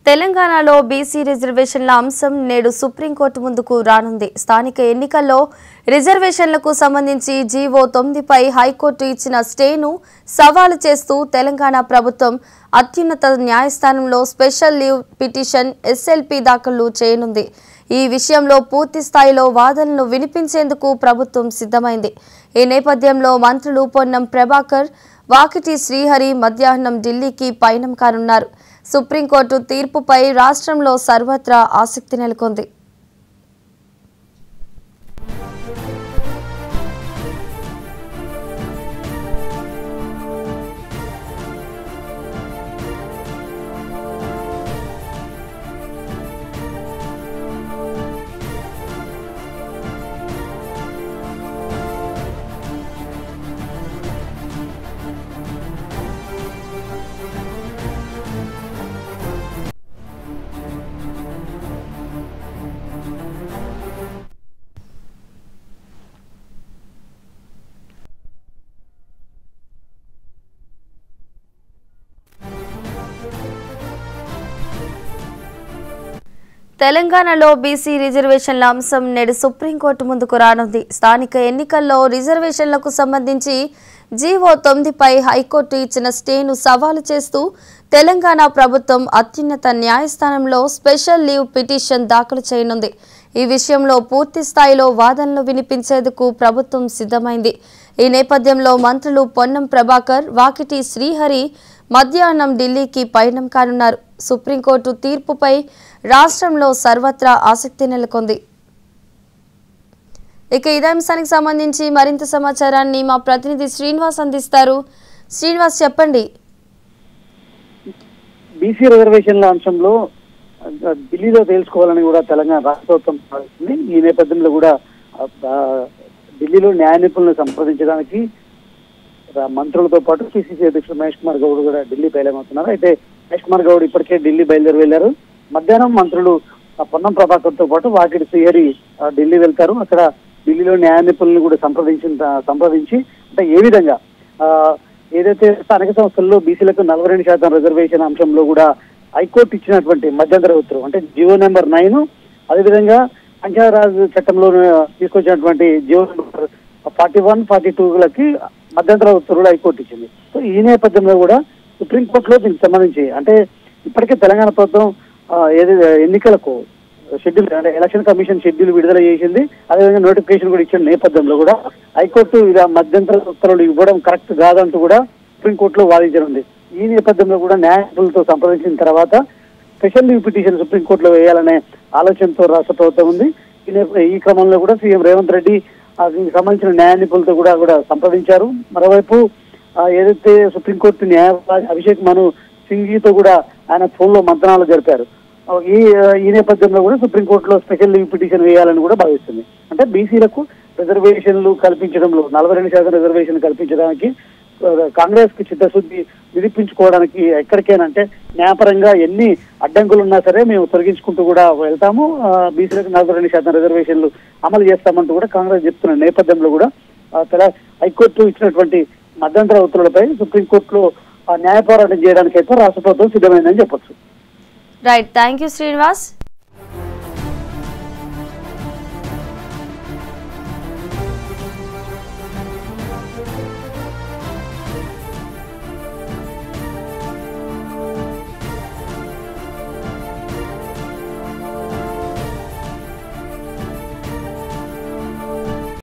తెలంగాణలో బీసీ రిజర్వేషన్ల అంశం నేడు సుప్రీంకోర్టు ముందుకు రానుంది. స్థానిక ఎన్నికల్లో రిజర్వేషన్లకు సంబంధించి జీవో 9పై హైకోర్టు ఇచ్చిన స్టేను సవాలు చేస్తూ తెలంగాణ ప్రభుత్వం అత్యున్నత న్యాయస్థానంలో స్పెషల్ లీవ్ పిటిషన్ ఎస్ఎల్పీ దాఖలు చేయనుంది. ఈ విషయంలో పూర్తి స్థాయిలో వాదనలు వినిపించేందుకు ప్రభుత్వం సిద్ధమైంది. ఈ నేపథ్యంలో మంత్రులు పొన్నం ప్రభాకర్, వాకిటి శ్రీహరి మధ్యాహ్నం ఢిల్లీకి పయనం కానున్నారు. సుప్రీంకోర్టు తీర్పుపై రాష్ట్రంలో సర్వత్రా ఆసక్తి నెలకొంది. తెలంగాణలో బీసీ రిజర్వేషన్ల అంశం నేడు సుప్రీంకోర్టు ముందుకు రానుంది. స్థానిక ఎన్నికల్లో రిజర్వేషన్లకు సంబంధించి జీవో 9పై హైకోర్టు ఇచ్చిన స్టేను సవాలు చేస్తూ తెలంగాణ ప్రభుత్వం అత్యున్నత న్యాయస్థానంలో స్పెషల్ లీవ్ పిటిషన్ దాఖలు చేయనుంది. ఈ విషయంలో పూర్తి స్థాయిలో వాదనలు వినిపించేందుకు ప్రభుత్వం సిద్ధమైంది. ఈ నేపథ్యంలో మంత్రులు పొన్నం ప్రభాకర్, వాకిటి శ్రీహరి మధ్యాహ్నం ఢిల్లీకి పయనం కానున్నారు. సుప్రీంకోర్టు తీర్పుపై రాష్ట్రంలో సర్వత్రా ఆసక్తి నెలకొంది. ఇక ఇదే అంశానికి సంబంధించి మరింత సమాచారాన్ని మా ప్రతినిధి శ్రీనివాస్ అందిస్తారు. శ్రీనివాస్, చెప్పండి. బీసీ రిజర్వేషన్ల అంశంలో ఢిల్లీలో తెలుసుకోవాలని కూడా తెలంగాణ రాష్ట్ర ప్రభుత్వం భావిస్తుంది. ఈ నేపథ్యంలో కూడా ఢిల్లీలో న్యాయ నిపుణులను సంప్రదించడానికి మంత్రులతో పాటు పిసిసి అధ్యక్షుడు మహేష్ కుమార్ గౌడ్ కూడా ఢిల్లీ బయలుదేరుతున్నారు. అయితే మహేష్ కుమార్ గౌడ్ ఇప్పటికే ఢిల్లీ బయలుదేరి వెళ్లారు. మధ్యాహ్నం మంత్రులు పొన్నం ప్రభాకర్ తో పాటు వాకిటి శ్రీహరి ఢిల్లీ వెళ్తారు. అక్కడ ఢిల్లీలో న్యాయ నిపుణులను కూడా సంప్రదించి అంటే ఏ విధంగా ఏదైతే స్థానిక సంస్థల్లో బీసీలకు 42% రిజర్వేషన్ అంశంలో కూడా హైకోర్టు ఇచ్చినటువంటి మధ్యంతర ఉత్తర్వు అంటే జీవో నెంబర్ 9, అదేవిధంగా పంచాయతీరాజ్ చట్టంలో తీసుకొచ్చినటువంటి జీవో నెంబర్ 41, 42లకి మధ్యంతర ఉత్తర్వులు హైకోర్టు ఇచ్చింది. సో ఈ నేపథ్యంలో కూడా సుప్రీంకోర్టులో దీనికి సంబంధించి అంటే ఇప్పటికే తెలంగాణ ప్రభుత్వం ఏదైతే ఎన్నికలకు షెడ్యూల్ అంటే ఎలక్షన్ కమిషన్ షెడ్యూల్ విడుదల చేసింది. అదేవిధంగా నోటిఫికేషన్ కూడా ఇచ్చిన నేపథ్యంలో కూడా హైకోర్టు ఇలా మధ్యంతర ఉత్తర్వులు ఇవ్వడం కరెక్ట్ కాదంటూ కూడా సుప్రీంకోర్టులో వాదించనుంది. ఈ నేపథ్యంలో కూడా న్యాయమూర్తులతో సంప్రదించిన తర్వాత స్పెషల్ లీవ్ పిటిషన్ సుప్రీంకోర్టులో వేయాలనే ఆలోచనతో రాష్ట్ర ప్రభుత్వం ఉంది. ఈ క్రమంలో కూడా సీఎం రేవంత్ రెడ్డి దీనికి సంబంధించిన న్యాయ నిపుణులతో కూడా సంప్రదించారు. మరోవైపు ఏదైతే సుప్రీంకోర్టు న్యాయవాది అభిషేక్ మను సింఘ్వితో కూడా ఆయన ఫోన్లో మంతనాలు జరిపారు. ఈ నేపథ్యంలో కూడా సుప్రీంకోర్టులో స్పెషల్ లీవ్ పిటిషన్ వేయాలని కూడా భావిస్తుంది. అంటే బీసీలకు రిజర్వేషన్లు కల్పించడంలో 42% రిజర్వేషన్ కల్పించడానికి కాంగ్రెస్ కి చిత్తశుద్ధి నిరూపించుకోవడానికి ఎక్కడికైనా అంటే న్యాయపరంగా ఎన్ని అడ్డంకులు ఉన్నా సరే మేము తొలగించుకుంటూ కూడా వెళ్తాము, బీసీలకు 42% రిజర్వేషన్లు అమలు చేస్తామంటూ కూడా కాంగ్రెస్ చెప్తున్న నేపథ్యంలో కూడా హైకోర్టు ఇచ్చినటువంటి మధ్యంతర ఉత్తర్వులపై సుప్రీంకోర్టులో న్యాయ పోరాటం చేయడానికైతే రాష్ట్ర ప్రభుత్వం సిద్ధమైందని చెప్పొచ్చు. Right, thank you Srinivas.